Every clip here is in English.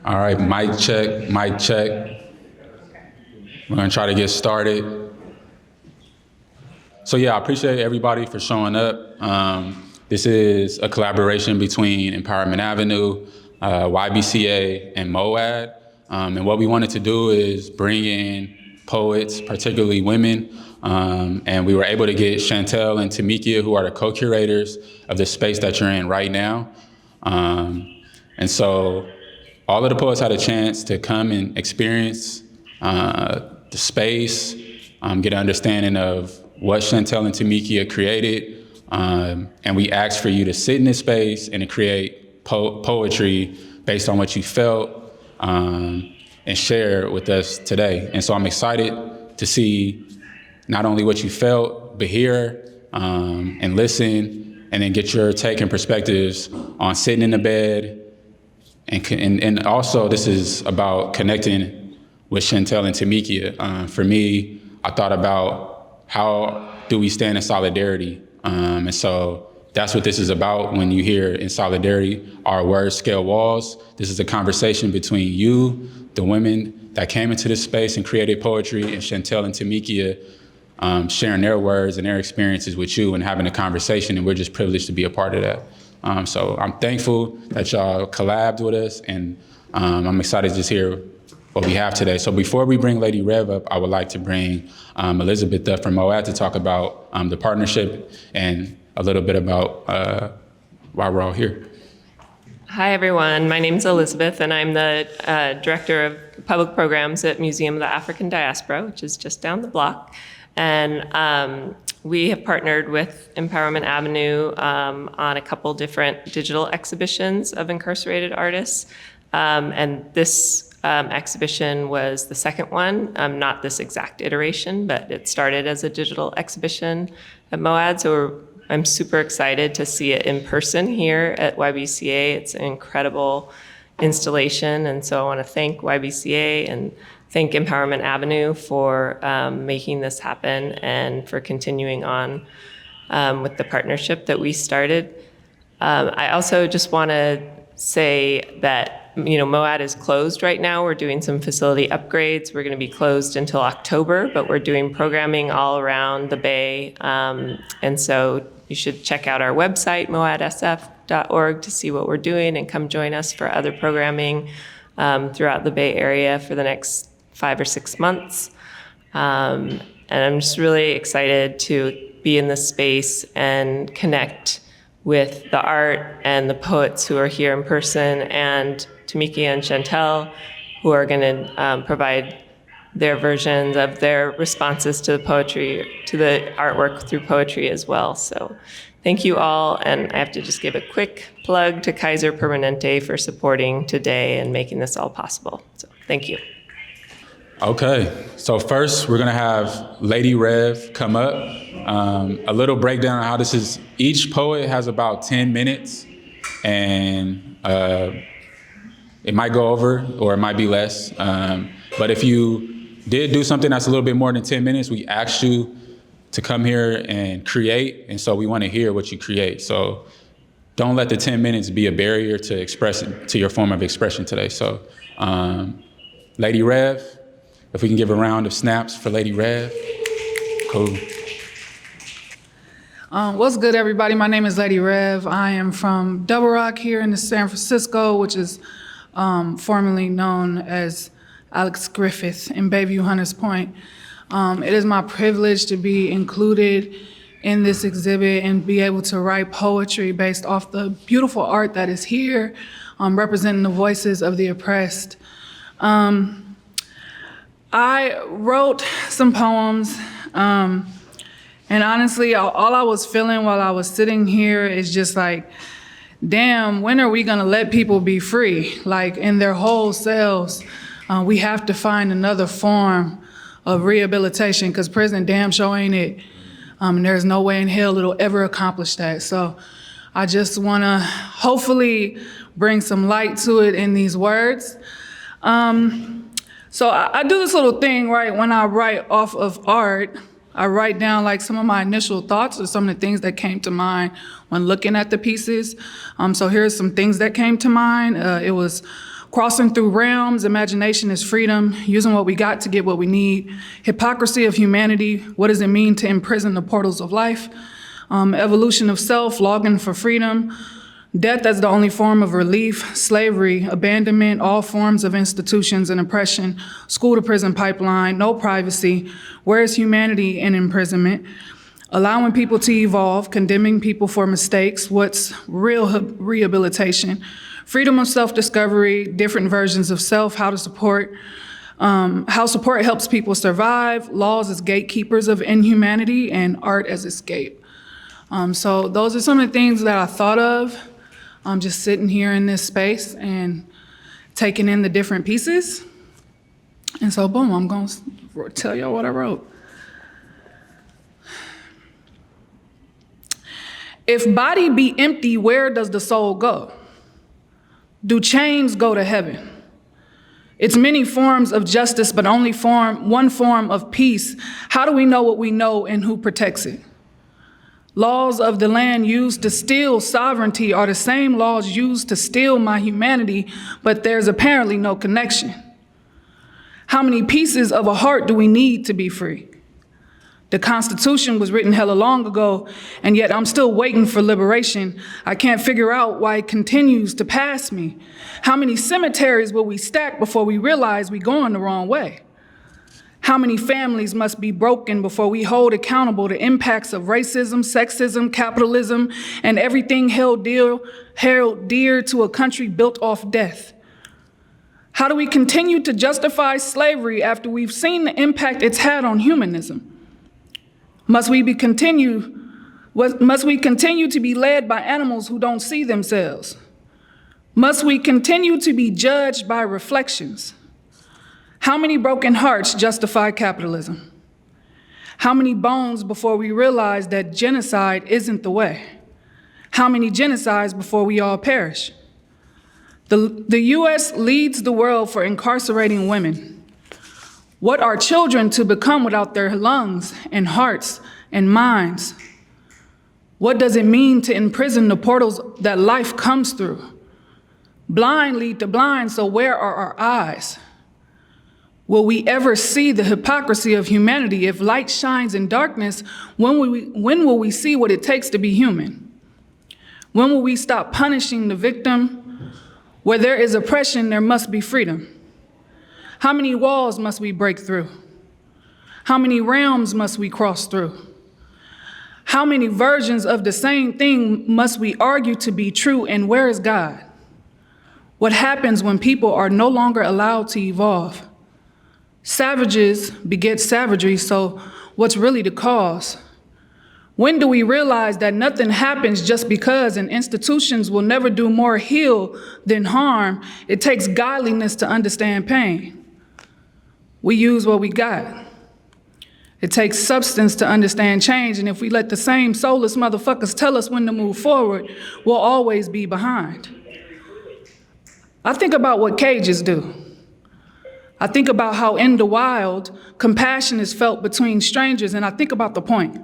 All right, mic check, mic check. We're gonna try to get started. So yeah, I appreciate everybody for showing up. This is a collaboration between Empowerment Avenue, YBCA, and MoAD. And what we wanted to do is bring in poets, particularly women, and we were able to get Chantell and Tomiekia, who are the co-curators of the space that you're in right now. And so all of the poets had a chance to come and experience the space, get an understanding of what Chantell and Tomiekia created, and we asked for you to sit in this space and to create poetry based on what you felt and share with us today. And so I'm excited to see not only what you felt, but hear and listen, and then get your take and perspectives on sitting in the bed. And also, this is about connecting with Chantell and Tomiekia. For me, I thought about how do we stand in solidarity? And so that's what this is about. When you hear in solidarity, our words scale walls. This is a conversation between you, the women that came into this space and created poetry, and Chantell and Tomiekia sharing their words and their experiences with you and having a conversation, and we're just privileged to be a part of that. So I'm thankful that y'all collabed with us, and I'm excited to just hear what we have today. So before we bring Lady Rev up, I would like to bring Elizabeth up from MoAD to talk about the partnership and a little bit about why we're all here. Hi, everyone. My name is Elizabeth, and I'm the Director of Public Programs at Museum of the African Diaspora, which is just down the block. And we have partnered with Empowerment Avenue on a couple different digital exhibitions of incarcerated artists. And this exhibition was the second one, not this exact iteration, but it started as a digital exhibition at MoAD. So I'm super excited to see it in person here at YBCA. It's an incredible installation. And so I want to thank YBCA and thank Empowerment Avenue for making this happen and for continuing on with the partnership that we started. I also just want to say that MoAD is closed right now. We're doing some facility upgrades. We're going to be closed until October, but we're doing programming all around the Bay. And so you should check out our website, moadsf.org, to see what we're doing and come join us for other programming throughout the Bay Area for the next 5 or 6 months. And I'm just really excited to be in this space and connect with the art and the poets who are here in person, and Tomiekia and Chantell, who are going to provide their versions of their responses to the poetry, to the artwork through poetry as well. So thank you all, and I have to just give a quick plug to Kaiser Permanente for supporting today and making this all possible. So thank you. Okay, so first we're gonna have Lady Rev come up. A little breakdown on how this is. Each poet has about 10 minutes, and it might go over or it might be less. But if you did do something that's a little bit more than 10 minutes, we asked you to come here and create, and so we wanna hear what you create. So don't let the 10 minutes be a barrier to express it, to your form of expression today. So Lady Rev, if we can give a round of snaps for Lady Rev. Cool. What's good, everybody? My name is Lady Rev. I am from Double Rock here in San Francisco, which is formerly known as Alex Griffith in Bayview Hunters Point. It is my privilege to be included in this exhibit and be able to write poetry based off the beautiful art that is here, representing the voices of the oppressed. I wrote some poems, and honestly, all I was feeling while I was sitting here is just like, damn, when are we gonna let people be free? Like, in their whole selves, we have to find another form of rehabilitation, because prison damn sure ain't it. And there's no way in hell it'll ever accomplish that. So I just wanna hopefully bring some light to it in these words. So I do this little thing, right? When I write off of art, I write down like some of my initial thoughts or some of the things that came to mind when looking at the pieces. So here's some things that came to mind. It was Crossing through realms, imagination is freedom, using what we got to get what we need. Hypocrisy of humanity, what does it mean to imprison the portals of life? Evolution of self, longing for freedom. Death as the only form of relief, slavery, abandonment, all forms of institutions and oppression, school to prison pipeline, no privacy, where is humanity in imprisonment? Allowing people to evolve, condemning people for mistakes, what's real rehabilitation? Freedom of self-discovery, different versions of self, how support helps people survive, laws as gatekeepers of inhumanity, and art as escape. So those are some of the things that I thought of. I'm just sitting here in this space and taking in the different pieces. And so boom, I'm gonna tell y'all what I wrote. If body be empty, where does the soul go? Do chains go to heaven? It's many forms of justice, but only one form of peace. How do we know what we know and who protects it? Laws of the land used to steal sovereignty are the same laws used to steal my humanity, but there's apparently no connection. How many pieces of a heart do we need to be free? The Constitution was written hella long ago, and yet I'm still waiting for liberation. I can't figure out why it continues to pass me. How many cemeteries will we stack before we realize we're going the wrong way? How many families must be broken before we hold accountable the impacts of racism, sexism, capitalism, and everything held dear to a country built off death? How do we continue to justify slavery after we've seen the impact it's had on humanism? Must we continue to be led by animals who don't see themselves? Must we continue to be judged by reflections? How many broken hearts justify capitalism? How many bones before we realize that genocide isn't the way? How many genocides before we all perish? The US leads the world for incarcerating women. What are children to become without their lungs and hearts and minds? What does it mean to imprison the portals that life comes through? Blind lead to blind, so where are our eyes? Will we ever see the hypocrisy of humanity? If light shines in darkness, when will we see what it takes to be human? When will we stop punishing the victim? Where there is oppression, there must be freedom. How many walls must we break through? How many realms must we cross through? How many versions of the same thing must we argue to be true, and where is God? What happens when people are no longer allowed to evolve? Savages beget savagery, so what's really the cause? When do we realize that nothing happens just because, and institutions will never do more heal than harm? It takes godliness to understand pain. We use what we got. It takes substance to understand change, and if we let the same soulless motherfuckers tell us when to move forward, we'll always be behind. I think about what cages do. I think about how in the wild, compassion is felt between strangers, and I think about the point.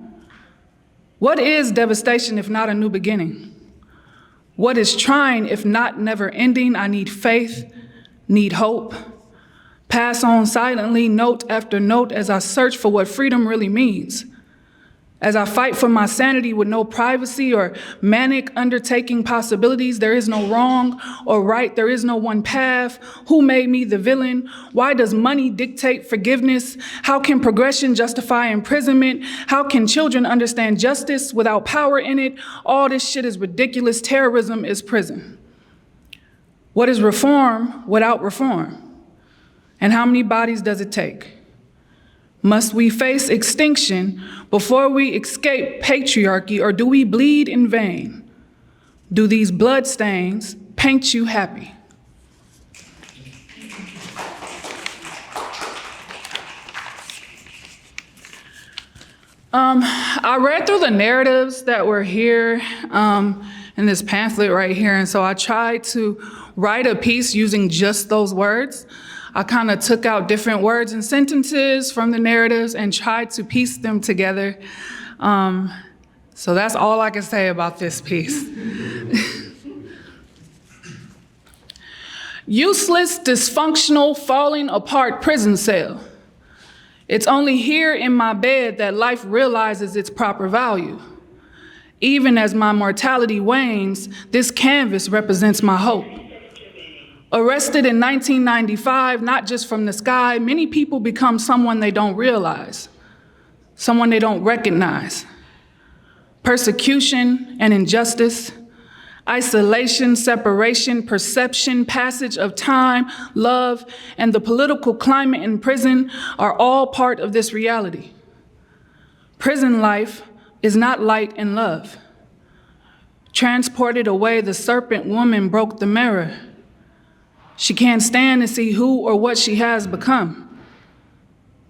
What is devastation if not a new beginning? What is trying if not never ending? I need faith, need hope. Pass on silently, note after note, as I search for what freedom really means. As I fight for my sanity with no privacy or manic undertaking possibilities, there is no wrong or right, there is no one path. Who made me the villain? Why does money dictate forgiveness? How can progression justify imprisonment? How can children understand justice without power in it? All this shit is ridiculous. Terrorism is prison. What is reform without reform? And how many bodies does it take? Must we face extinction before we escape patriarchy, or do we bleed in vain? Do these bloodstains paint you happy? I read through the narratives that were here in this pamphlet right here, and so I tried to write a piece using just those words. I kind of took out different words and sentences from the narratives and tried to piece them together. So that's all I can say about this piece. Useless, dysfunctional, falling apart prison cell. It's only here in my bed that life realizes its proper value. Even as my mortality wanes, this canvas represents my hope. Arrested in 1995, not just from the sky, many people become someone they don't realize, someone they don't recognize. Persecution and injustice, isolation, separation, perception, passage of time, love, and the political climate in prison are all part of this reality. Prison life is not light and love. Transported away, the serpent woman broke the mirror. She can't stand to see who or what she has become.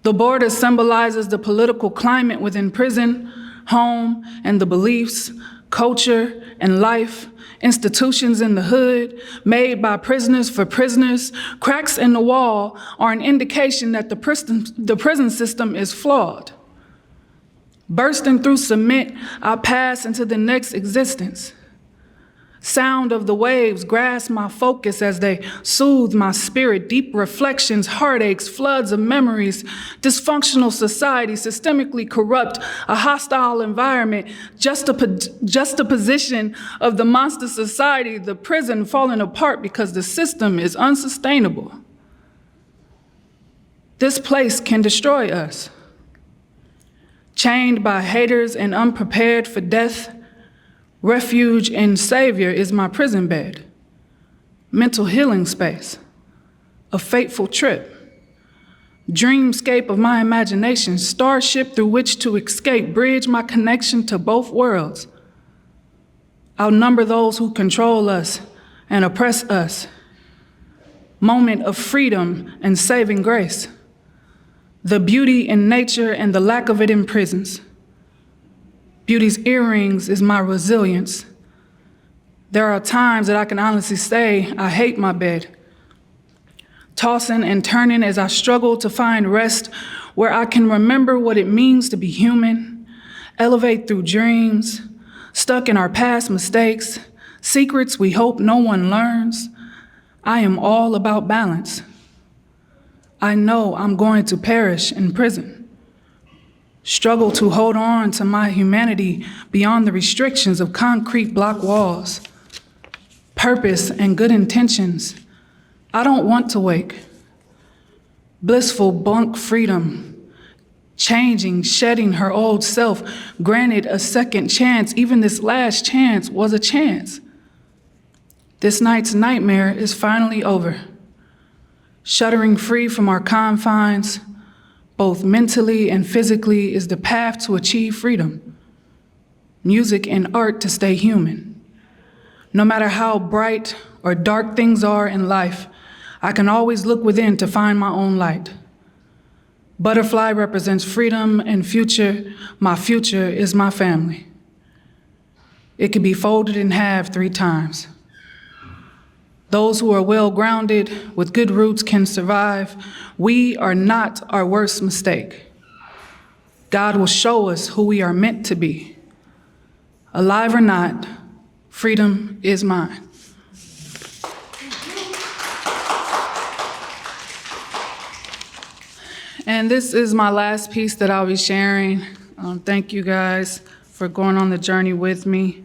The border symbolizes the political climate within prison, home, and the beliefs, culture, and life, institutions in the hood, made by prisoners for prisoners. Cracks in the wall are an indication that the prison system is flawed. Bursting through cement, I pass into the next existence. Sound of the waves grasp my focus as they soothe my spirit. Deep reflections, heartaches, floods of memories, dysfunctional society, systemically corrupt, a hostile environment, juxtaposition of the monster society, the prison falling apart because the system is unsustainable. This place can destroy us. Chained by haters and unprepared for death, refuge and savior is my prison bed, mental healing space, a fateful trip, dreamscape of my imagination, starship through which to escape, bridge my connection to both worlds, outnumber those who control us and oppress us, moment of freedom and saving grace, the beauty in nature and the lack of it in prisons. Beauty's earrings is my resilience. There are times that I can honestly say I hate my bed, tossing and turning as I struggle to find rest where I can remember what it means to be human, elevate through dreams, stuck in our past mistakes, secrets we hope no one learns. I am all about balance. I know I'm going to perish in prison. Struggle to hold on to my humanity beyond the restrictions of concrete block walls. Purpose and good intentions. I don't want to wake. Blissful bunk freedom. Changing, shedding her old self, granted a second chance. Even this last chance was a chance. This night's nightmare is finally over. Shuddering free from our confines, both mentally and physically, is the path to achieve freedom. Music and art to stay human. No matter how bright or dark things are in life, I can always look within to find my own light. Butterfly represents freedom and future. My future is my family. It can be folded in half 3 times. Those who are well-grounded with good roots can survive. We are not our worst mistake. God will show us who we are meant to be. Alive or not, freedom is mine. And this is my last piece that I'll be sharing. Thank you guys for going on the journey with me.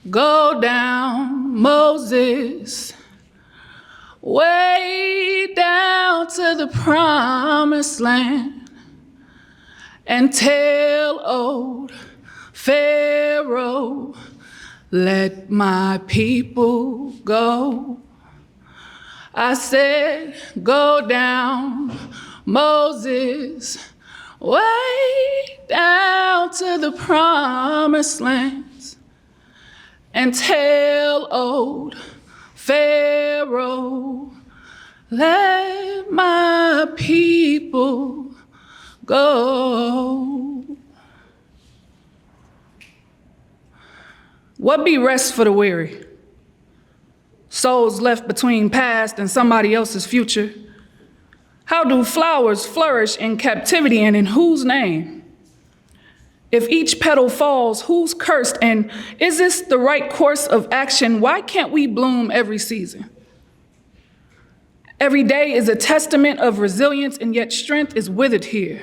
Go down, Moses, way down to the promised land, and tell old Pharaoh, let my people go. I said, go down, Moses, way down to the promised land, and tell old Pharaoh, let my people go. What be rest for the weary? Souls left between past and somebody else's future. How do flowers flourish in captivity, and in whose name? If each petal falls, who's cursed? And is this the right course of action? Why can't we bloom every season? Every day is a testament of resilience, and yet strength is withered here.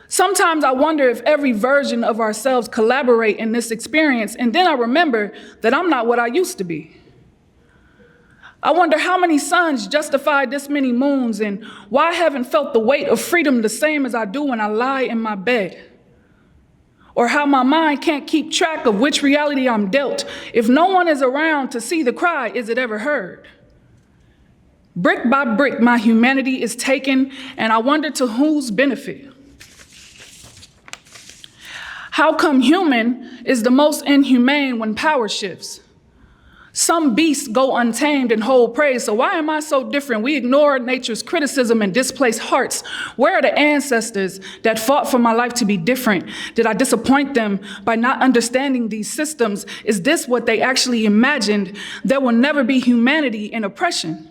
Sometimes I wonder if every version of ourselves collaborate in this experience, and then I remember that I'm not what I used to be. I wonder how many suns justified this many moons, and why I haven't felt the weight of freedom the same as I do when I lie in my bed. Or how my mind can't keep track of which reality I'm dealt. If no one is around to see the cry, is it ever heard? Brick by brick, my humanity is taken, and I wonder to whose benefit. How come human is the most inhumane when power shifts? Some beasts go untamed and hold prey, so why am I so different? We ignore nature's criticism and displace hearts. Where are the ancestors that fought for my life to be different? Did I disappoint them by not understanding these systems? Is this what they actually imagined? There will never be humanity in oppression.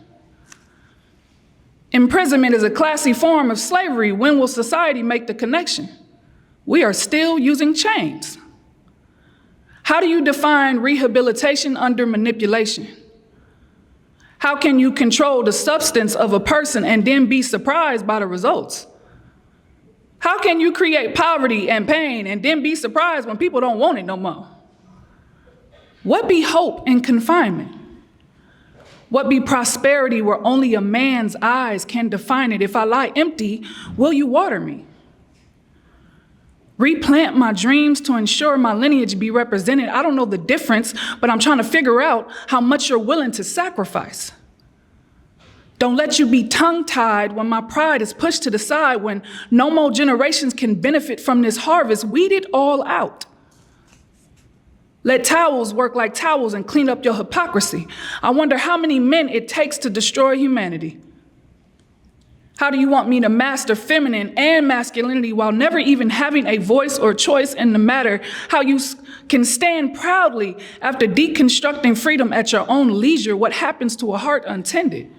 Imprisonment is a classy form of slavery. When will society make the connection? We are still using chains. How do you define rehabilitation under manipulation? How can you control the substance of a person and then be surprised by the results? How can you create poverty and pain and then be surprised when people don't want it no more? What be hope in confinement? What be prosperity where only a man's eyes can define it? If I lie empty, will you water me? Replant my dreams to ensure my lineage be represented. I don't know the difference, but I'm trying to figure out how much you're willing to sacrifice. Don't let you be tongue-tied when my pride is pushed to the side, when no more generations can benefit from this harvest. Weed it all out. Let towels work like towels and clean up your hypocrisy. I wonder how many men it takes to destroy humanity. How do you want me to master feminine and masculinity while never even having a voice or choice in the matter? How you can stand proudly after deconstructing freedom at your own leisure? What happens to a heart untended?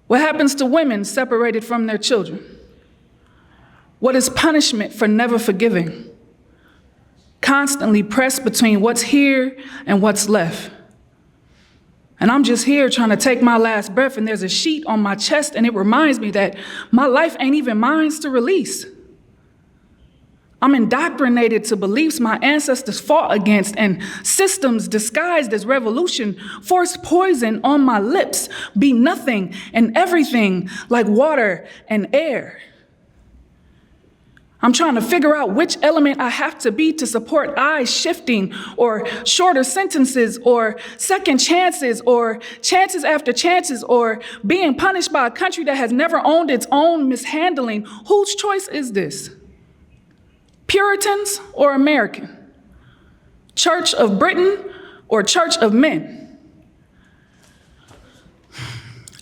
What happens to women separated from their children? What is punishment for never forgiving? Constantly pressed between what's here and what's left. And I'm just here trying to take my last breath, and there's a sheet on my chest, and it reminds me that my life ain't even mine to release. I'm indoctrinated to beliefs my ancestors fought against, and systems disguised as revolution force poison on my lips, be nothing and everything like water and air. I'm trying to figure out which element I have to be to support eyes shifting, or shorter sentences, or second chances, or chances after chances, or being punished by a country that has never owned its own mishandling. Whose choice is this? Puritans or American? Church of Britain or Church of Men?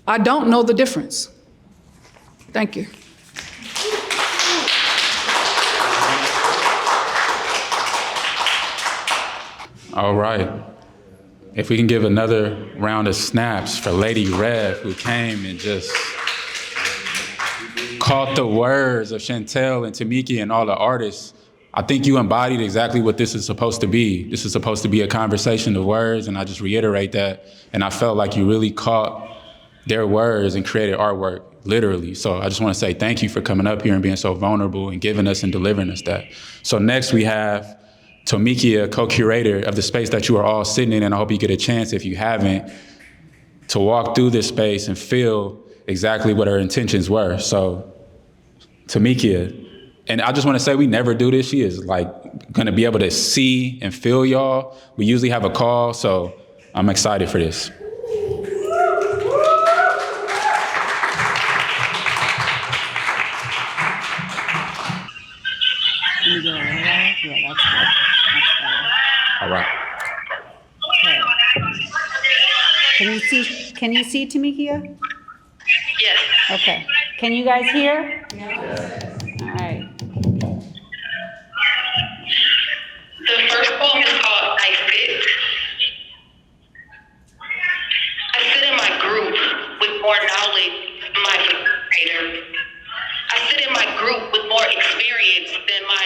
I don't know the difference. Thank you. All right. If we can give another round of snaps for Lady Rev, who came and just caught the words of Chantell and Tomiekia and all the artists. I think you embodied exactly what this is supposed to be. This is supposed to be a conversation of words, and I just reiterate that. And I felt like you really caught their words and created artwork, literally. So I just want to say thank you for coming up here and being so vulnerable and giving us and delivering us that. So next we have Tomiekia, co-curator of the space that you are all sitting in, and I hope you get a chance, if you haven't, to walk through this space and feel exactly what her intentions were. So Tomiekia, and I just want to say we never do this. She is like gonna be able to see and feel y'all. We usually have a call, so I'm excited for this. All right. Okay. Can you see Tomiekia? Yes. Okay. Can you guys hear? Yeah. All right. The first poem is called I Sit. I sit in my group with more knowledge than my facilitator. I sit in my group with more experience than my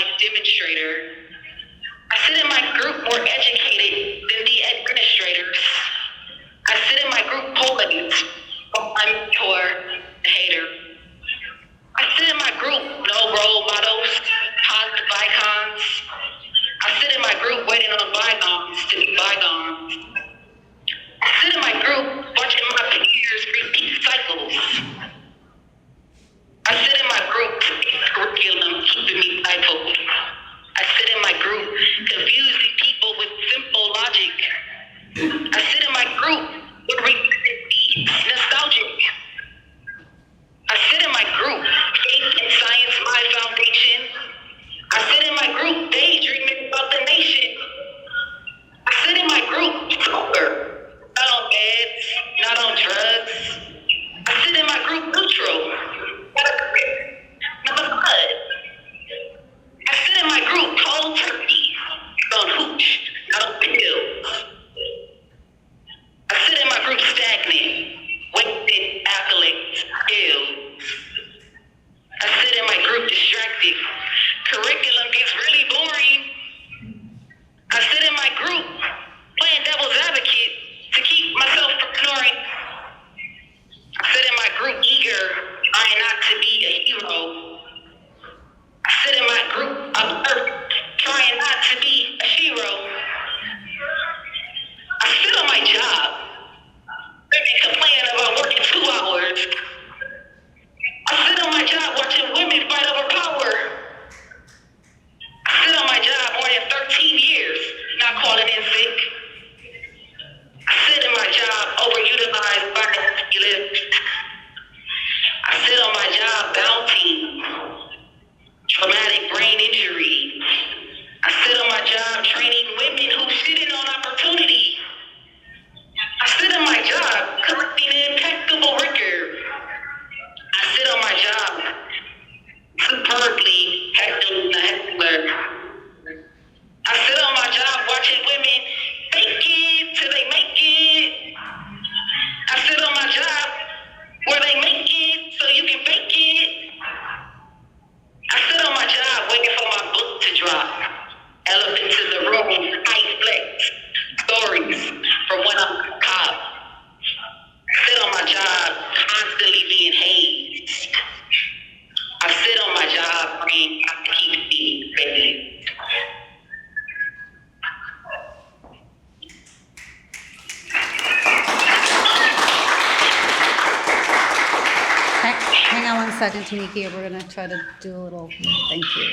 second, Tomiekia. We're gonna try to do a little, thank you.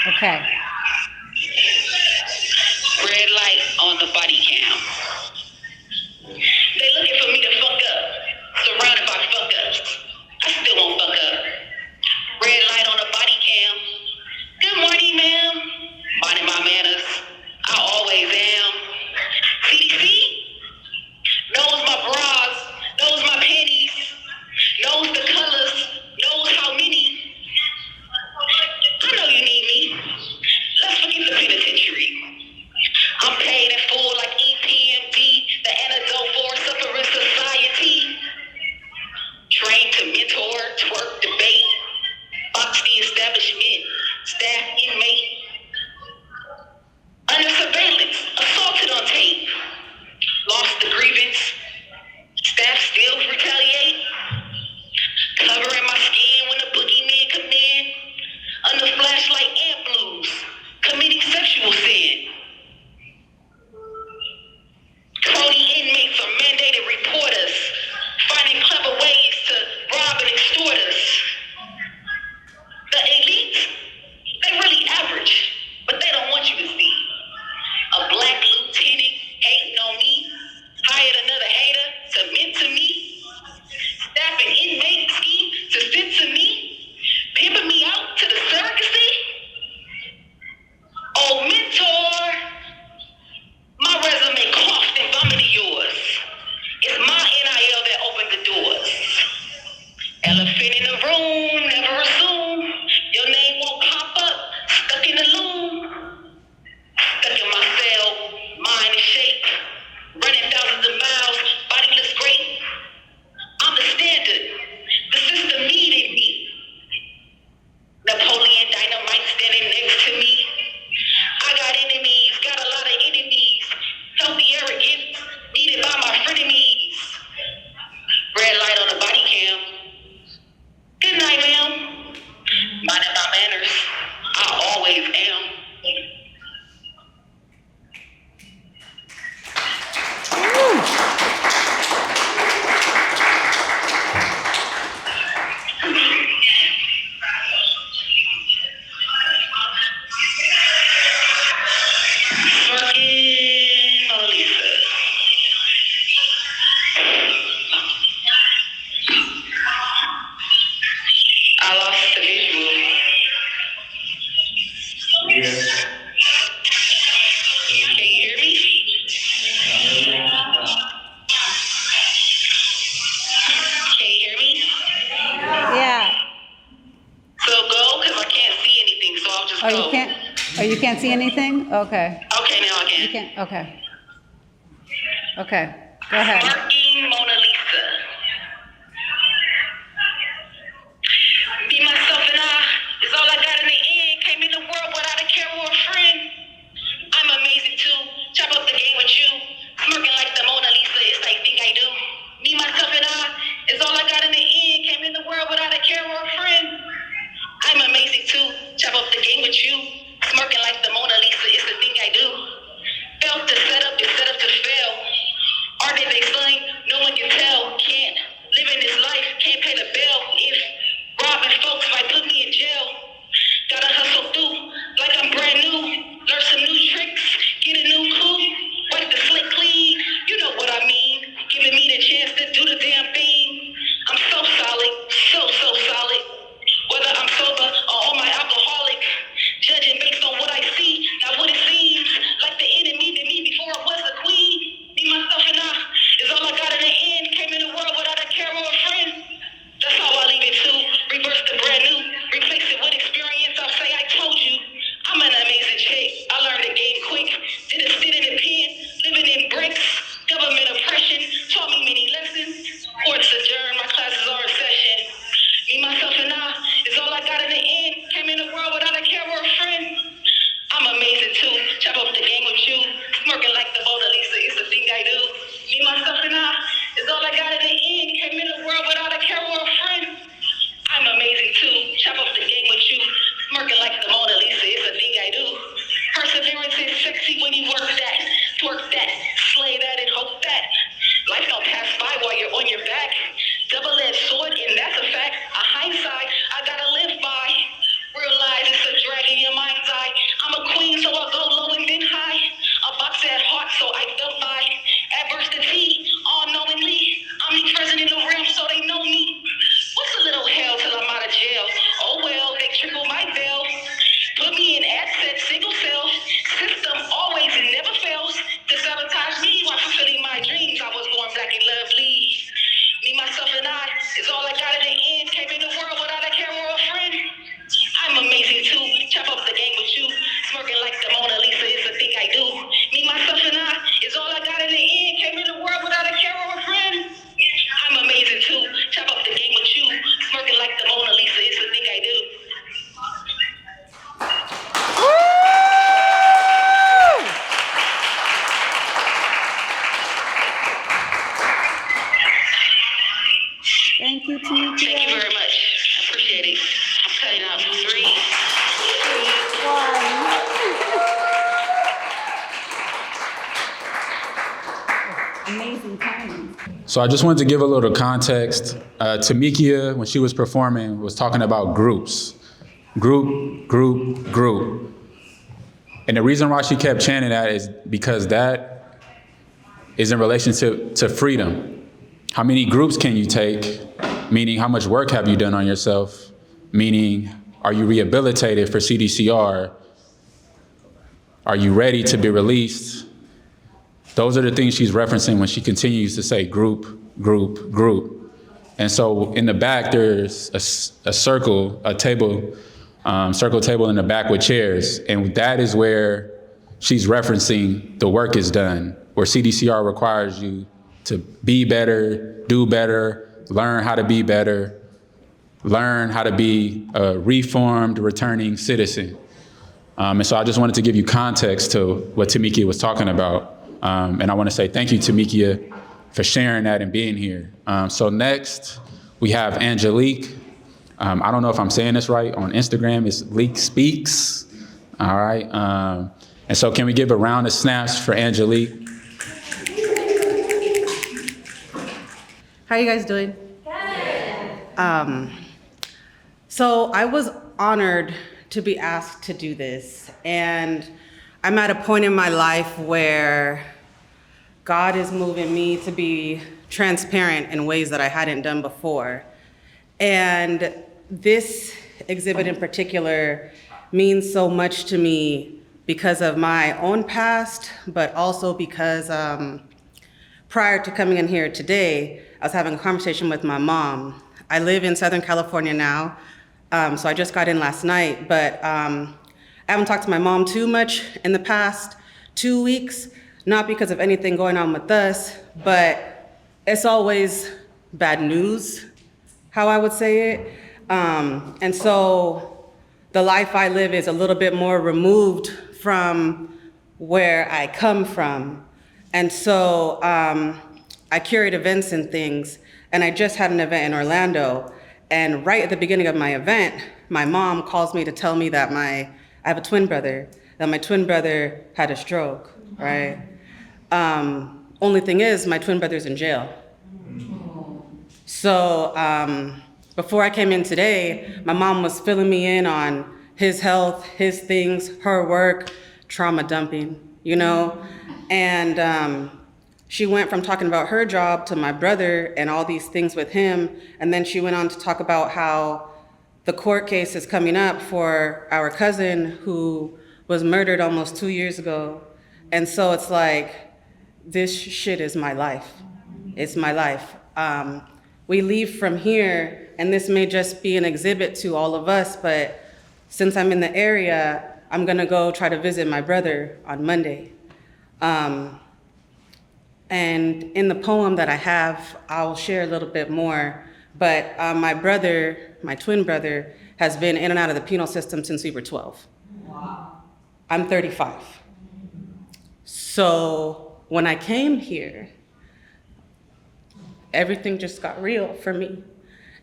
Okay. Red light on the body cam. They looking for me to fuck up. Surrounded by fuck ups. I still won't fuck up. Red light on the body cam. Good morning, ma'am. Minding my manners. I always am. CDC knows my bras, knows my panties, knows the colors, knows how many. I know you need me. Let's forget the penitentiary. I'm paid in full like EPMD, the antidote for a suffering society. Trained to mentor, twerk, debate, box the establishment, staff inmate. Under surveillance, assaulted on tape. Lost the grievance, staff still retaliate. Covering my skin when the boogeyman come in. Under flashlight and blues, committing sexual sin. Crony inmates are mandated reporters, finding clever ways to rob and extort us. The elite, they really average, but they don't want you to see. A black lieutenant hating on me, hired another hater to mentor me. Staff an inmate scheme to censor me, pimping me out to the surrogacy. Oh, mentor, my resume coughed and vomited yours. It's my NIL that opened the doors. Elephant in the room, never assume your name won't pop up, stuck in the loom. Stuck in my cell, mind in shape, running thousands of miles, body looks great. I'm the standard, the system needed me. Napoleon Dynamite standing next to me. I got enemies, got a lot of enemies. Healthy arrogance, needed by my frenemies. Red light on the body cam. Good night, ma'am. Minding my manners, I always am. Fucking Mona Lisa. I lost the visual. Can you hear me? Can you hear me? Yeah. So go, because I can't see anything, so I'll just Oh, go. you can't see anything? Okay. Okay, now I You can. can't, okay. Okay, go ahead. Marking Mona Lisa. Be myself and I is all I got in the end. Came in the world without a care or a friend. I'm amazing too. Chop up the game with you. Smirking like the Mona Lisa. It's like think I do. Me, myself and I is all I got in the end. Came in the world without a care or a friend. I'm amazing too. Chop up the game with you. Smirking like the Mona Lisa. It's the thing I do. Felt the setup is set up to fail. Art is a slang. is all I got in the end. Came in the world without a camera or a friend. I'm amazing too. Chop up the game with you. Smirking like the Mona Lisa is the thing I do. Me, myself, and I is all I got in the end. Came in the world without a camera or a friend. I'm amazing too. Chop up the game with you. Smirking like the Mona Lisa is the thing I do. Thank you, Tomiekia. Thank you very much. I appreciate it. I'm cutting out 3, 2, 1. Amazing timing. So I just wanted to give a little context. Tomiekia, when she was performing, was talking about groups. Group, group, group. And the reason why she kept chanting that is because that is in relation to freedom. How many groups can you take? Meaning, how much work have you done on yourself? Meaning, are you rehabilitated for CDCR? Are you ready to be released? Those are the things she's referencing when she continues to say group, group, group. And so in the back, there's a circle table in the back with chairs. And that is where she's referencing the work is done, where CDCR requires you to be better, do better, learn how to be better, learn how to be a reformed, returning citizen. And so I just wanted to give you context to what Tomiekia was talking about. And I want to say thank you, Tomiekia, for sharing that and being here. So next, we have Angelique. I don't know if I'm saying this right. On Instagram, it's Leak Speaks. All right. And so can we give a round of snaps for Angelique? How you guys doing? Good. So I was honored to be asked to do this, and I'm at a point in my life where God is moving me to be transparent in ways that I hadn't done before. And this exhibit in particular means so much to me because of my own past, but also because prior to coming in here today, I was having a conversation with my mom. I live in Southern California now, so I just got in last night, but I haven't talked to my mom too much in the past 2 weeks, not because of anything going on with us, but it's always bad news, how I would say it. And so the life I live is a little bit more removed from where I come from. And so I curate events and things, and I just had an event in Orlando, and right at the beginning of my event, my mom calls me to tell me that I have a twin brother, that my twin brother had a stroke, right? Only thing is, my twin brother's in jail. So before I came in today, my mom was filling me in on his health, his things, her work, trauma dumping, you know? And she went from talking about her job to my brother and all these things with him, and then she went on to talk about how the court case is coming up for our cousin who was murdered almost 2 years ago. And so it's like, this shit is my life. It's my life. We leave from here, and this may just be an exhibit to all of us, but since I'm in the area, I'm gonna go try to visit my brother on Monday. And in the poem that I have, I'll share a little bit more, but my brother, my twin brother, has been in and out of the penal system since we were 12. Wow. I'm 35. So when I came here, everything just got real for me.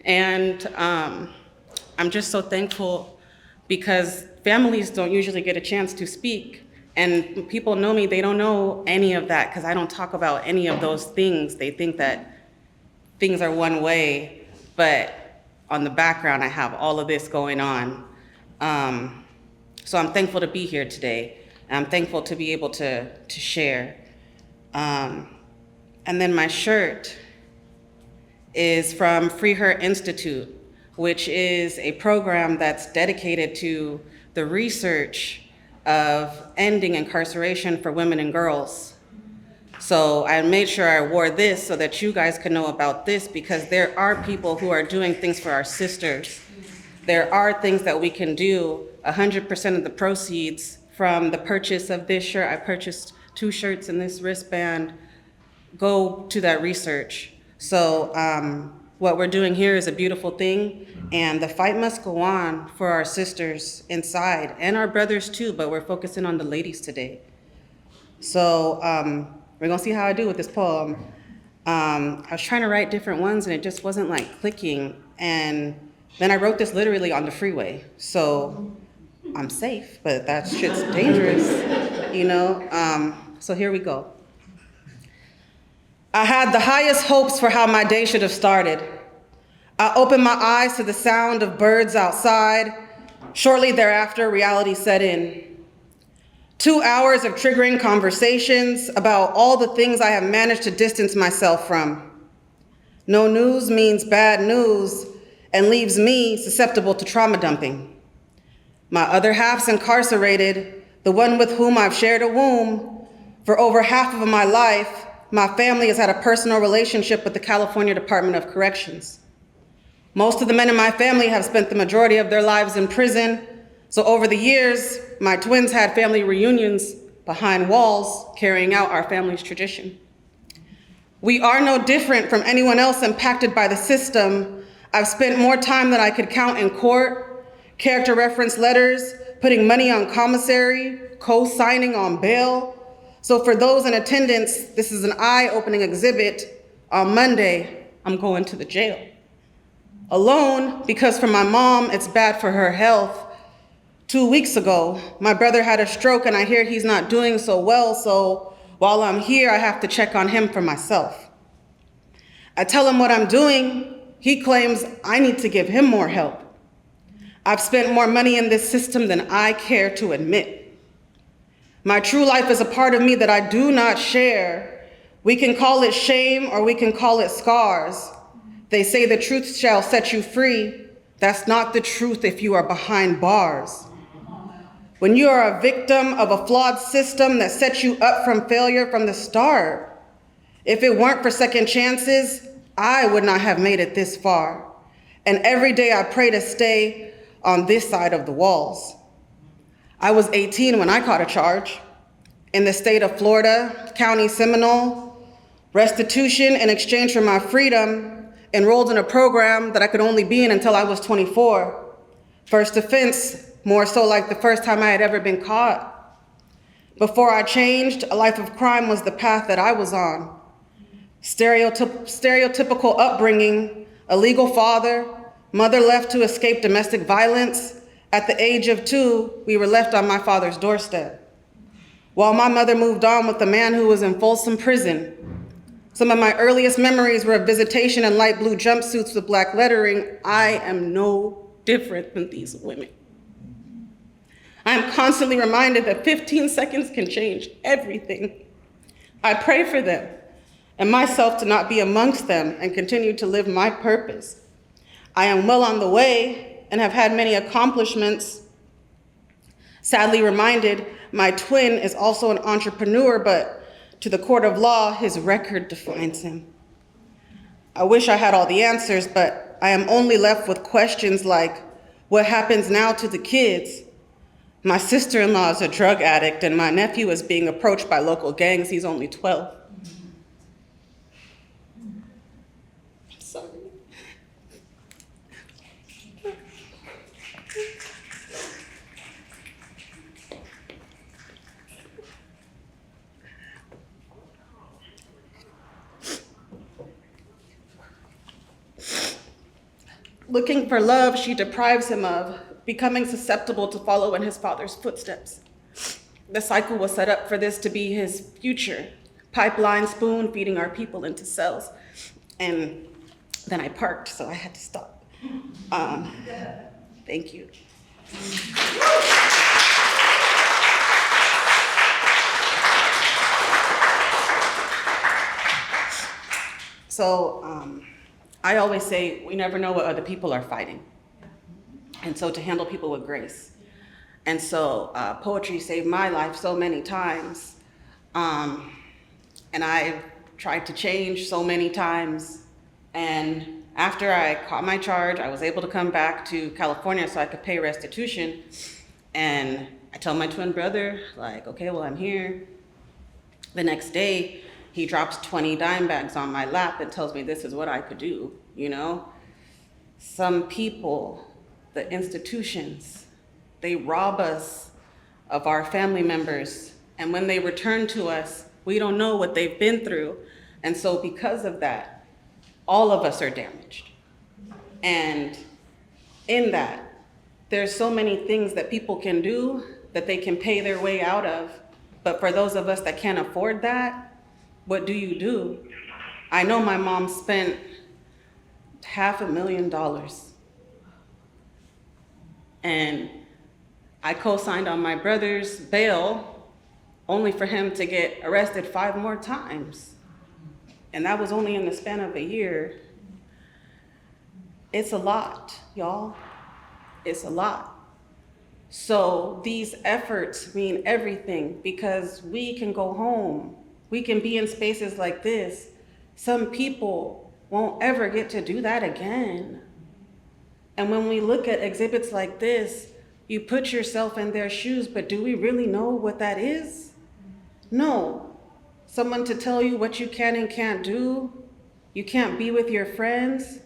And I'm just so thankful because families don't usually get a chance to speak. And people know me, they don't know any of that because I don't talk about any of those things. They think that things are one way, but on the background, I have all of this going on. So I'm thankful to be here today. And I'm thankful to be able to share. And then my shirt is from Free Her Institute, which is a program that's dedicated to the research of ending incarceration for women and girls. So I made sure I wore this so that you guys could know about this, because there are people who are doing things for our sisters. There are things that we can do. 100% of the proceeds from the purchase of this shirt, I purchased 2 shirts and this wristband, go to that research. So what we're doing here is a beautiful thing, and the fight must go on for our sisters inside and our brothers too, but we're focusing on the ladies today. So we're gonna see how I do with this poem. I was trying to write different ones and it just wasn't like clicking, and then I wrote this literally on the freeway. So I'm safe, but that shit's dangerous, you know? So here we go. I had the highest hopes for how my day should have started. I opened my eyes to the sound of birds outside. Shortly thereafter, reality set in. 2 hours of triggering conversations about all the things I have managed to distance myself from. No news means bad news and leaves me susceptible to trauma dumping. My other half's incarcerated, the one with whom I've shared a womb. For over half of my life, my family has had a personal relationship with the California Department of Corrections. Most of the men in my family have spent the majority of their lives in prison, so over the years, my twins had family reunions behind walls, carrying out our family's tradition. We are no different from anyone else impacted by the system. I've spent more time than I could count in court, character reference letters, putting money on commissary, co-signing on bail. So for those in attendance, this is an eye-opening exhibit. On Monday, I'm going to the jail. Alone, because for my mom, it's bad for her health. 2 weeks ago, my brother had a stroke and I hear he's not doing so well, so while I'm here, I have to check on him for myself. I tell him what I'm doing. He claims I need to give him more help. I've spent more money in this system than I care to admit. My true life is a part of me that I do not share. We can call it shame or we can call it scars. They say the truth shall set you free. That's not the truth if you are behind bars. When you are a victim of a flawed system that sets you up from failure from the start, if it weren't for second chances, I would not have made it this far. And every day I pray to stay on this side of the walls. I was 18 when I caught a charge. In the state of Florida, County Seminole, restitution in exchange for my freedom, enrolled in a program that I could only be in until I was 24. First offense, more so like the first time I had ever been caught. Before I changed, a life of crime was the path that I was on. Stereotypical upbringing, a legal father, mother left to escape domestic violence. At the age of 2, we were left on my father's doorstep. While my mother moved on with a man who was in Folsom Prison. Some of my earliest memories were of visitation in light blue jumpsuits with black lettering. I am no different than these women. I am constantly reminded that 15 seconds can change everything. I pray for them and myself to not be amongst them and continue to live my purpose. I am well on the way and have had many accomplishments. Sadly reminded, my twin is also an entrepreneur, but to the court of law, his record defines him. I wish I had all the answers, but I am only left with questions like, what happens now to the kids? My sister-in-law is a drug addict and my nephew is being approached by local gangs. He's only 12. I'm sorry. Looking for love, she deprives him of, becoming susceptible to follow in his father's footsteps. The cycle was set up for this to be his future. Pipeline spoon feeding our people into cells. And then I parked, so I had to stop. Thank you. So I always say, we never know what other people are fighting. And so to handle people with grace. And so poetry saved my life so many times. And I tried to change so many times. And after I caught my charge, I was able to come back to California so I could pay restitution. And I tell my twin brother, like, okay, well, I'm here. The next day, he drops 20 dime bags on my lap and tells me this is what I could do, you know? Some people, the institutions, they rob us of our family members. And when they return to us, we don't know what they've been through. And so because of that, all of us are damaged. And in that, there's so many things that people can do that they can pay their way out of. But for those of us that can't afford that, what do? I know my mom spent $500,000. And I co-signed on my brother's bail only for him to get arrested 5 more times. And that was only in the span of a year. It's a lot, y'all. It's a lot. So these efforts mean everything because we can go home. We can be in spaces like this. Some people won't ever get to do that again. And when we look at exhibits like this, you put yourself in their shoes, but do we really know what that is? No. Someone to tell you what you can and can't do. You can't be with your friends.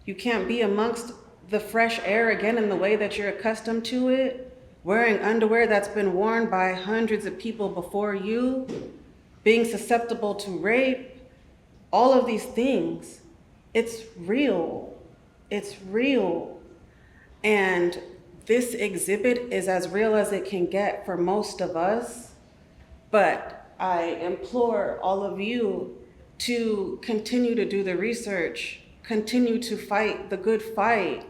You can't be amongst the fresh air again in the way that you're accustomed to it. Wearing underwear that's been worn by hundreds of people before you. Being susceptible to rape. All of these things. It's real. It's real. And this exhibit is as real as it can get for most of us. But I implore all of you to continue to do the research, continue to fight the good fight,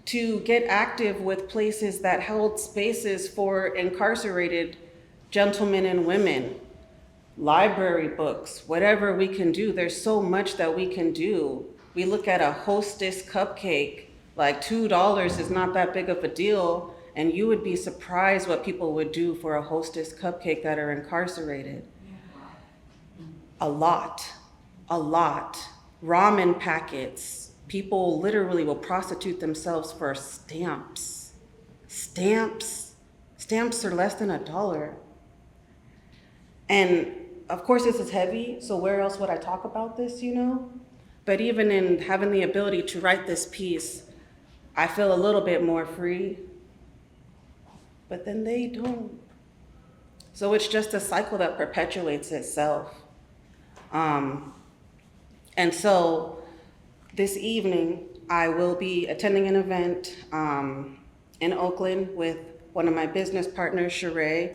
to get active with places that held spaces for incarcerated gentlemen and women, library books, whatever we can do. There's so much that we can do. We look at a Hostess cupcake, like $2 is not that big of a deal, and you would be surprised what people would do for a Hostess cupcake that are incarcerated. A lot. Ramen packets. People literally will prostitute themselves for stamps. Stamps are less than $1. And of course this is heavy, so where else would I talk about this, you know? But even in having the ability to write this piece, I feel a little bit more free, but then they don't. So it's just a cycle that perpetuates itself. And so this evening, I will be attending an event in Oakland with one of my business partners, Sheree.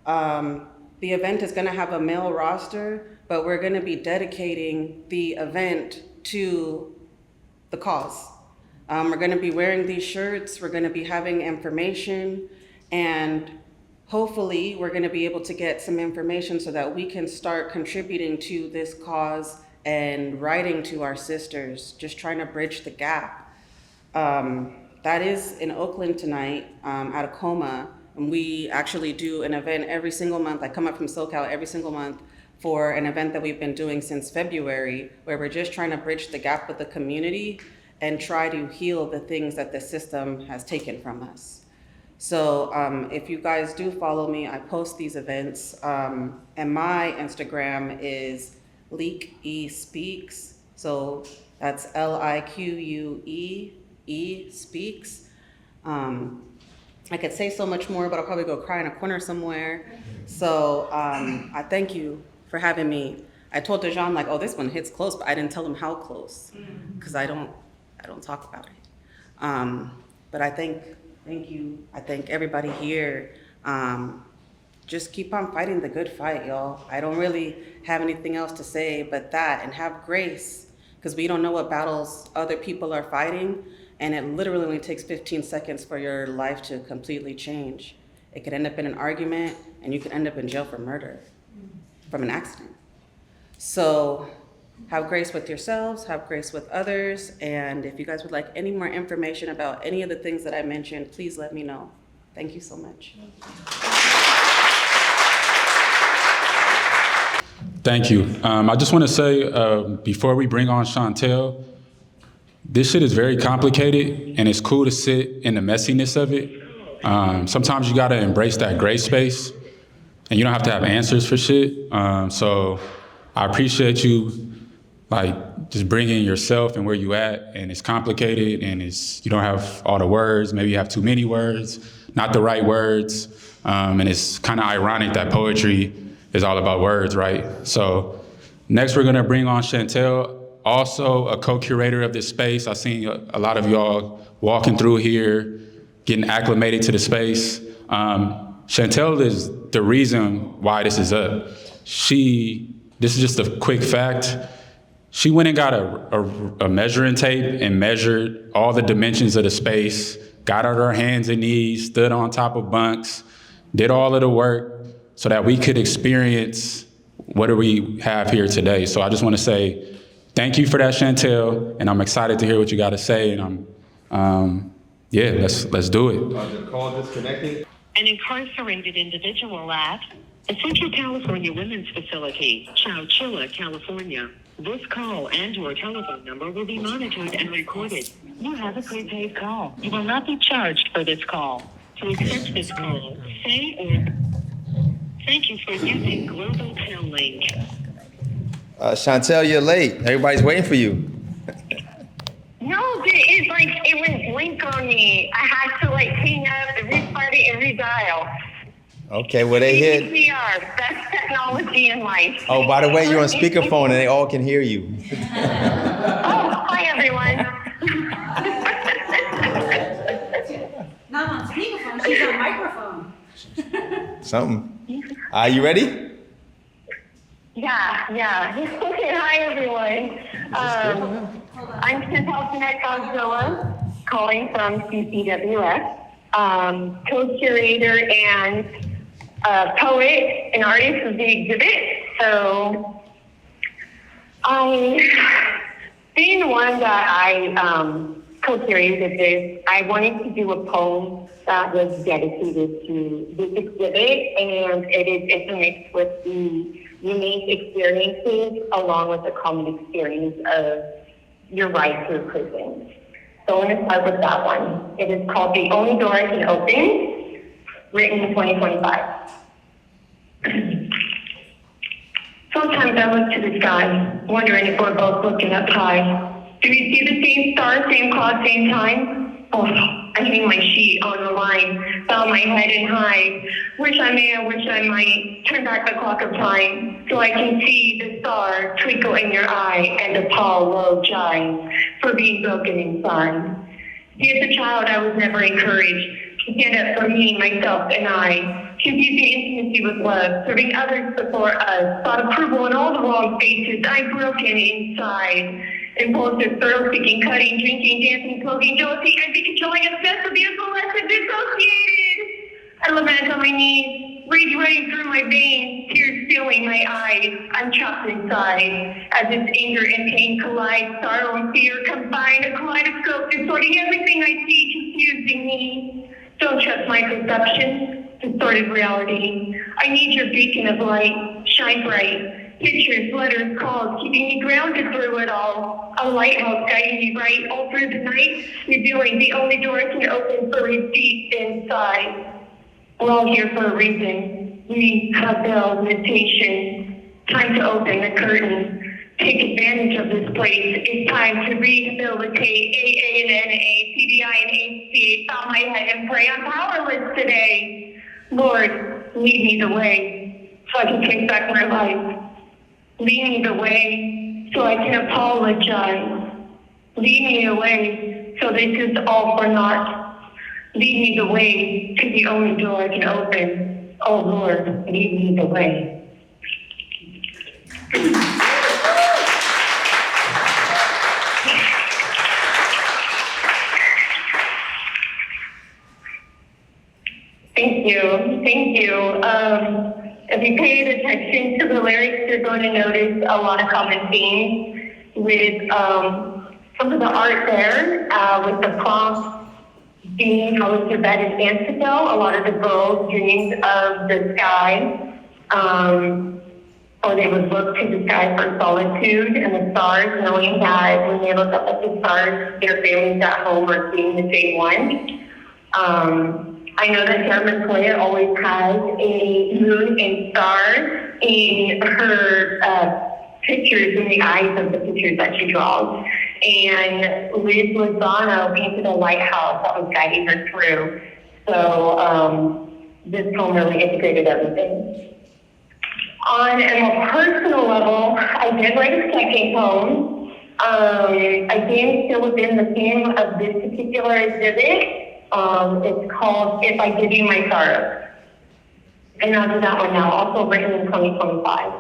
The event is gonna have a male roster, but we're gonna be dedicating the event to the cause. We're gonna be wearing these shirts, we're gonna be having information, and hopefully we're gonna be able to get some information so that we can start contributing to this cause and writing to our sisters, just trying to bridge the gap. That is in Oakland tonight, at a coma, and we actually do an event every single month. I come up from SoCal every single month for an event that we've been doing since February, where we're just trying to bridge the gap with the community and try to heal the things that the system has taken from us. So if you guys do follow me, I post these events, and my Instagram is Leak E Speaks. So that's LIQUE Speaks. I could say so much more, but I'll probably go cry in a corner somewhere. So I thank you for having me. I told Dejan, like, oh, this one hits close, but I didn't tell him how close, because I don't talk about it. But I thank you. I thank everybody here. Just keep on fighting the good fight, y'all. I don't really have anything else to say but that, and have grace, because we don't know what battles other people are fighting, and it literally only takes 15 seconds for your life to completely change. It could end up in an argument, and you could end up in jail for murder from an accident. So have grace with yourselves, have grace with others, and if you guys would like any more information about any of the things that I mentioned, please let me know. Thank you so much. Thank you. I just want to say, before we bring on Chantell, this shit is very complicated, and it's cool to sit in the messiness of it. Sometimes you gotta embrace that gray space, and you don't have to have answers for shit. So I appreciate you, like, just bringing yourself and where you at, and it's complicated, and you don't have all the words, maybe you have too many words, not the right words, and it's kind of ironic that poetry is all about words, right? So next we're gonna bring on Chantell, also a co-curator of this space. I've seen a lot of y'all walking through here, getting acclimated to the space. Chantell is the reason why this is up. This is just a quick fact. She went and got a measuring tape and measured all the dimensions of the space, got on her hands and knees, stood on top of bunks, did all of the work so that we could experience what do we have here today. So I just want to say thank you for that, Chantell, and I'm excited to hear what you got to say. And let's do it. The call disconnecting. An incarcerated individual at a Central California Women's Facility, Chowchilla, California. This call and your telephone number will be monitored and recorded. You have a prepaid call. You will not be charged for this call. To accept this call, say or thank you for using Global Tel Link. Chantell, you're late. Everybody's waiting for you. No, it went blink on me. I had to hang up and restart it and redial. Okay, well they hit. PCR, best technology in life. Oh, by the way, you're on speakerphone and they all can hear you. Oh, hi everyone. Not on speakerphone, she's on microphone. Something. Are you ready? Yeah. Hi everyone. I'm Chantell-Jeannette, calling from CCWS, co-curator and poet and artist of the exhibit. So being the one that I co-curated this, I wanted to do a poem that was dedicated to this exhibit, and it is intermixed with the unique experiences along with the common experience of your ride through prison. So I'm going to start with that one. It is called The Only Door I Can Open, written in 2025. Sometimes I look to the sky, wondering if we're both looking up high. Do we see the same stars, same cloud, same time? Oh, I hang my sheet on the line, bow my head and hide. Wish I may, I wish I might turn back the clock of time so I can see the star twinkle in your eye and apologize for being broken inside. See, as a child, I was never encouraged to stand up for me, myself, and I. Confusing intimacy with love, serving others before us, sought approval in all the wrong spaces. I'm broken inside. Impulsive, thrill-seeking, cutting, drinking, dancing, smoking, jealousy, envy, controlling, obsessed, abuseful, lesson, dissociated. I lament on my knees, rage running through my veins, tears filling my eyes. I'm trapped inside as this anger and pain collide, sorrow and fear combine, a kaleidoscope distorting everything I see, confusing me. Don't trust my perception, distorted reality. I need your beacon of light, shine bright. Pictures, letters, calls, keeping me grounded through it all. A lighthouse guiding me right all through the night, revealing the only door I can open for is deep inside. We're all here for a reason. We have bell, meditation. Time to open the curtain. Take advantage of this place. It's time to rehabilitate AA and NA, CDI and HCA. Bow my head and pray. I'm powerless today. Lord, lead me the way so I can take back my life. Lead me the way so I can apologize. Lead me the way so this is all for naught. Lead me the way to the only door I can open. Oh Lord, lead me the way. Thank you. If you paid attention to the lyrics, you're going to notice a lot of common themes with some of the art there, with the prompt being how is your bed in Antidote, a lot of the girls' dreams of the sky. or they would look to the sky for solitude and the stars, knowing that when they look up at the stars, their families at home are seeing the same one. I know that Sarah Toya always has a moon and stars in her pictures, in the eyes of the pictures that she draws. And Liz Lozano painted a lighthouse that was guiding her through. So this poem really integrated everything. On a more personal level, I did write a second poem. Again, still within the theme of this particular exhibit. It's called If I Give You My Sorrow. And I'll do that one now, also written in 2025.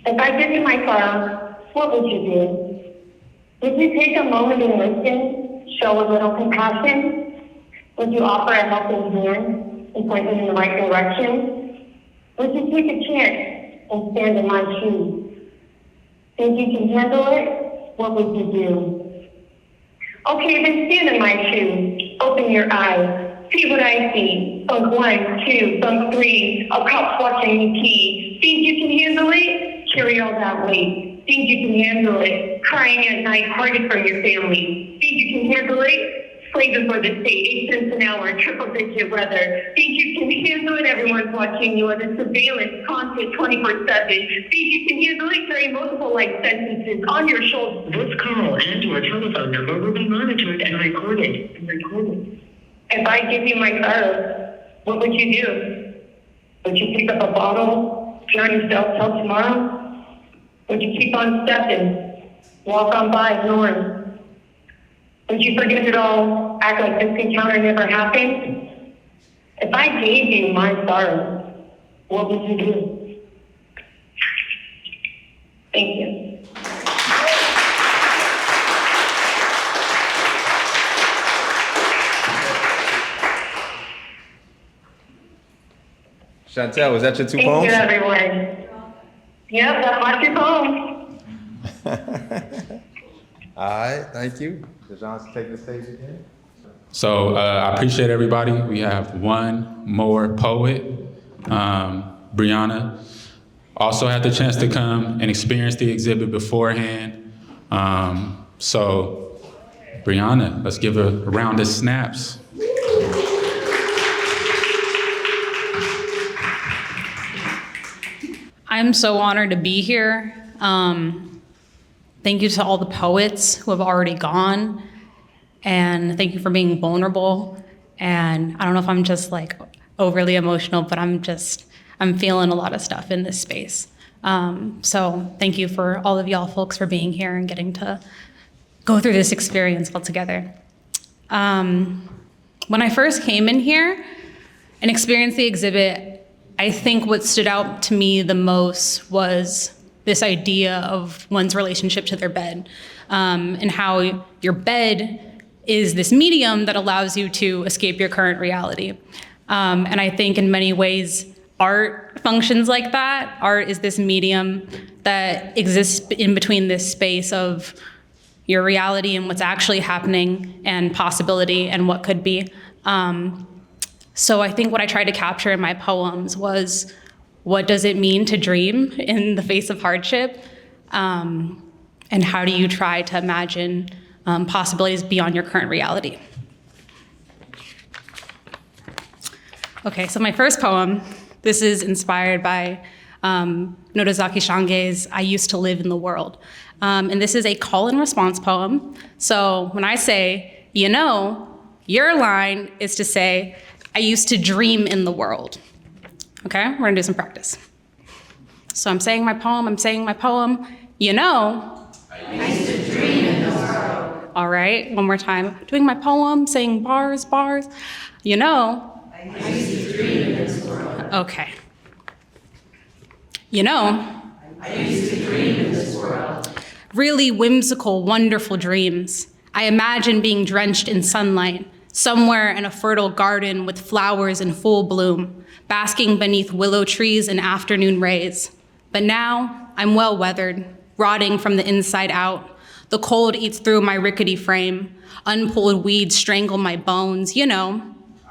If I give you my sorrow, what would you do? Would you take a moment and listen, show a little compassion? Would you offer a helping hand and point me in the right direction? Would you take a chance and stand in my shoes? Think you can handle it? What would you do? Okay, then stand in my shoes. Open your eyes. See what I see. Bunk 1, 2, bunk 3. A cop watching me pee. Think you can handle it? Carry all that weight. Think you can handle it? Crying at night, parted from your family. Think you can handle it? Slave before the state, 8 cents an hour, triple digit weather. Think you can handle it? Everyone's watching you under surveillance, constant 24/7. Think you can handle it? Carry multiple life sentences on your shoulders. This call and your telephone number will be monitored and recorded. If I give you my sorrow, what would you do? Would you pick up a bottle, drown yourself till tomorrow? Would you keep on stepping, walk on by, ignoring? Would you forget it all, act like this encounter never happened? If I gave you my sorrow, what would you do? Thank you. Chantell, was that your two Thank poems? you, everyone. Yep, that's my two poems. All right, thank you. Dejan's take the stage again. So I appreciate everybody. We have one more poet, Briana. Also had the chance to come and experience the exhibit beforehand. So Briana, let's give a round of snaps. I'm so honored to be here. Thank you to all the poets who have already gone. And thank you for being vulnerable. And I don't know if I'm just like overly emotional, but I'm feeling a lot of stuff in this space. So thank you for all of y'all folks for being here and getting to go through this experience all together. When I first came in here and experienced the exhibit, I think what stood out to me the most was this idea of one's relationship to their bed, and how your bed is this medium that allows you to escape your current reality. And I think in many ways, art functions like that. Art is this medium that exists in between this space of your reality and what's actually happening and possibility and what could be. So I think what I tried to capture in my poems was, what does it mean to dream in the face of hardship? And how do you try to imagine possibilities beyond your current reality? Okay, so my first poem, this is inspired by Nodazaki Shange's I Used to Live in the World. And this is a call and response poem. So when I say, you know, your line is to say, I used to dream in the world. Okay, we're gonna do some practice. So I'm saying my poem, you know. I used to dream in the world. All right, one more time. Doing my poem, saying bars. You know. I used to dream in this world. Okay. You know. I used to dream in this world. Really whimsical, wonderful dreams. I imagine being drenched in sunlight, somewhere in a fertile garden with flowers in full bloom, basking beneath willow trees in afternoon rays. But now I'm well weathered, rotting from the inside out. The cold eats through my rickety frame. Unpulled weeds strangle my bones, you know.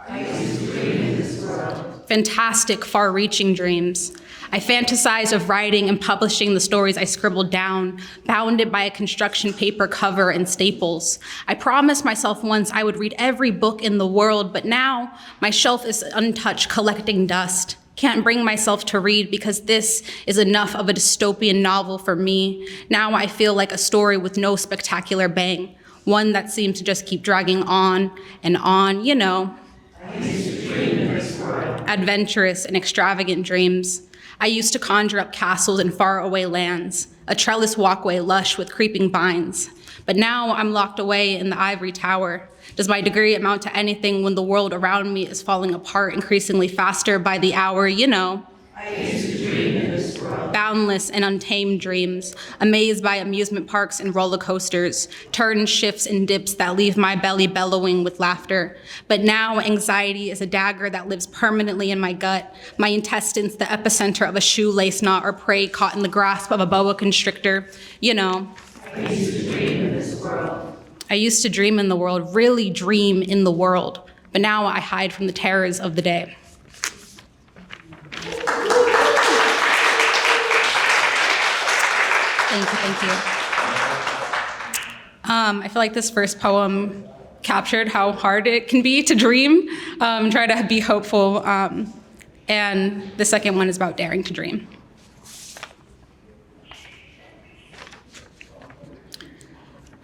I used to dream in this world. fantastic, far-reaching dreams. I fantasized of writing and publishing the stories I scribbled down, bounded by a construction paper cover and staples. I promised myself once I would read every book in the world, but now my shelf is untouched, collecting dust. Can't bring myself to read because this is enough of a dystopian novel for me. Now I feel like a story with no spectacular bang, one that seems to just keep dragging on and on, you know. I used to dream in this world. Adventurous and extravagant dreams. I used to conjure up castles in faraway lands, a trellis walkway lush with creeping vines. But now I'm locked away in the ivory tower. Does my degree amount to anything when the world around me is falling apart increasingly faster by the hour, you know? I used to dream in this world. Boundless and untamed dreams, amazed by amusement parks and roller coasters, turns, shifts, and dips that leave my belly bellowing with laughter. But now anxiety is a dagger that lives permanently in my gut, my intestines the epicenter of a shoelace knot or prey caught in the grasp of a boa constrictor. You know. I used to dream in this world. I used to dream in the world, really dream in the world. But now I hide from the terrors of the day. Thank you. I feel like this first poem captured how hard it can be to dream, try to be hopeful, and the second one is about daring to dream.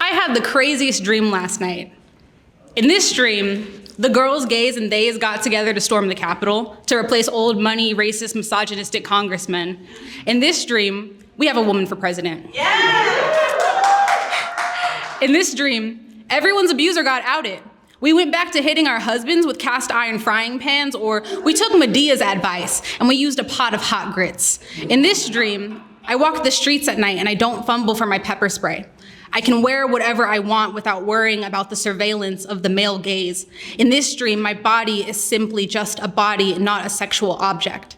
I had the craziest dream last night. In this dream, the girls, gays, and theys got together to storm the Capitol to replace old money, racist, misogynistic congressmen. In this dream, we have a woman for president. Yeah! In this dream, everyone's abuser got outed. We went back to hitting our husbands with cast iron frying pans, or we took Medea's advice and we used a pot of hot grits. In this dream, I walk the streets at night and I don't fumble for my pepper spray. I can wear whatever I want without worrying about the surveillance of the male gaze. In this dream, my body is simply just a body, not a sexual object.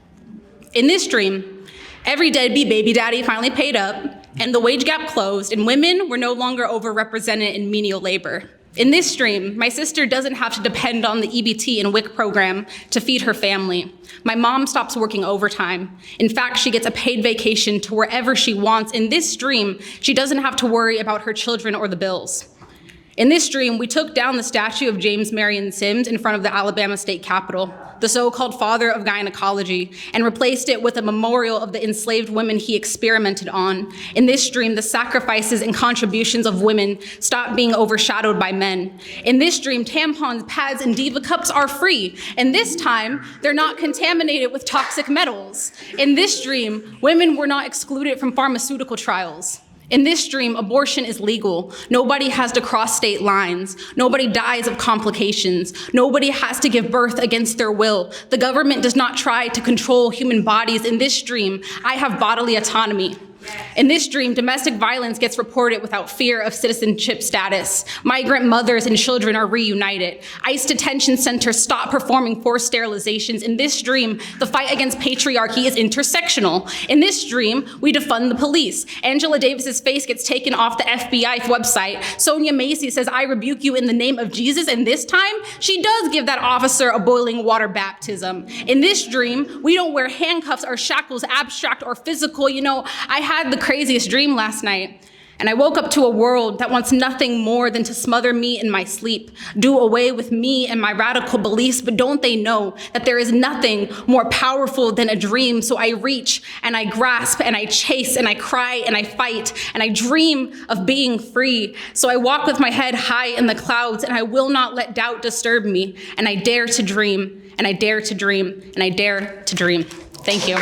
In this dream, every deadbeat baby daddy finally paid up, and the wage gap closed, and women were no longer overrepresented in menial labor. In this dream, my sister doesn't have to depend on the EBT and WIC program to feed her family. My mom stops working overtime. In fact, she gets a paid vacation to wherever she wants. In this dream, she doesn't have to worry about her children or the bills. In this dream, we took down the statue of James Marion Sims in front of the Alabama State Capitol, the so-called father of gynecology, and replaced it with a memorial of the enslaved women he experimented on. In this dream, the sacrifices and contributions of women stopped being overshadowed by men. In this dream, tampons, pads, and Diva cups are free, and this time, they're not contaminated with toxic metals. In this dream, women were not excluded from pharmaceutical trials. In this dream, abortion is legal. Nobody has to cross state lines. Nobody dies of complications. Nobody has to give birth against their will. The government does not try to control human bodies. In this dream, I have bodily autonomy. In this dream, domestic violence gets reported without fear of citizenship status. Migrant mothers and children are reunited. ICE detention centers stop performing forced sterilizations. In this dream, the fight against patriarchy is intersectional. In this dream, we defund the police. Angela Davis's face gets taken off the FBI website. Sonia Macy says, "I rebuke you in the name of Jesus," and this time, she does give that officer a boiling water baptism. In this dream, we don't wear handcuffs or shackles, abstract or physical. You know, I had the craziest dream last night, and I woke up to a world that wants nothing more than to smother me in my sleep, do away with me and my radical beliefs, but don't they know that there is nothing more powerful than a dream? So I reach and I grasp and I chase and I cry and I fight and I dream of being free. So I walk with my head high in the clouds, and I will not let doubt disturb me, and I dare to dream, and I dare to dream, and I dare to dream. Thank you.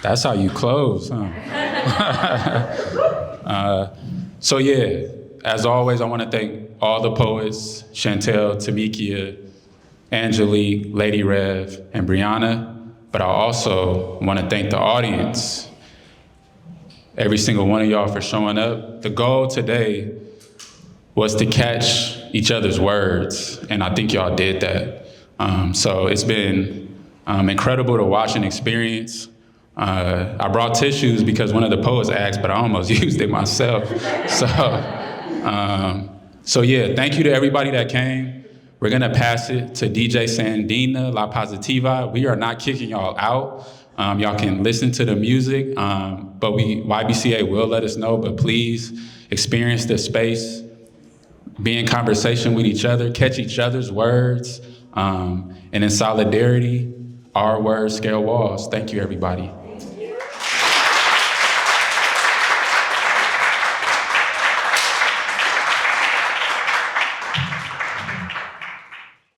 That's how you close, huh? So yeah, as always, I want to thank all the poets, Chantell, Tomiekia, Angelique, Lady Rev, and Briana, but I also want to thank the audience, every single one of y'all for showing up. The goal today was to catch each other's words, and I think y'all did that. So it's been incredible to watch and experience. I brought tissues because one of the poets asked, but I almost used it myself. So yeah, thank you to everybody that came. We're gonna pass it to DJ Sandina, La Positiva. We are not kicking y'all out. Y'all can listen to the music, but YBCA will let us know, but please experience the space, be in conversation with each other, catch each other's words, and in solidarity, our words scale walls. Thank you, everybody.